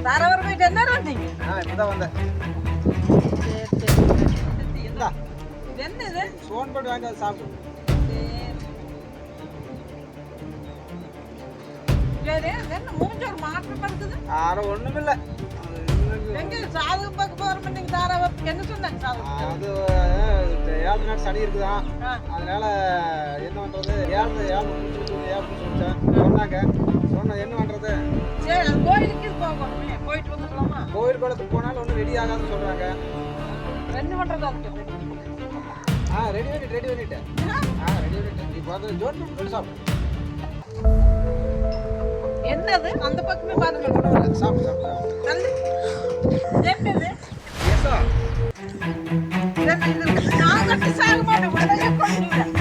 தாராவரம் போயிட்டு என்ன வந்தீங்க? இப்பதான் வந்தேன். சரி சரி. இந்தா என்ன இது? சோன் போட்டு வாங்கி வந்து சாப்பிடு. சரி என்ன மூஞ்சி ஒரு மாற்றம் இருக்குது? ஒண்ணுமில்ல. எங்க சாதகம் பார்க்க போறோம் நீங்க தாராவரம் என்ன சொன்னாங்க சாதகம்? அது 7 நாள் சளி இருக்குதான். அதனால என்ன பண்றது? 7 முடிச்சு சொன்னாங்க. சொன்ன என்ன பண்றது? சரி அது கோயிலுக்கு போகணுமே, போயிட்டு வந்துடலாமா? கோயில் குளத்துக்கு போனாலும் ஒன்றும் ரெடி ஆகாதுன்னு சொல்றாங்க. என்ன பண்றது அதுக்கு? ரெடி பண்ணிட்டேன். ரெடி பண்ணிட்டேன். நீ பார்த்து ஜோன் பண்ணி சாப்பிடு. என்னது அந்த பக்கமே பாருங்க. சாப்பிடு. என்னது? ஏசா நான் கட்டி சாக மாட்டேன்.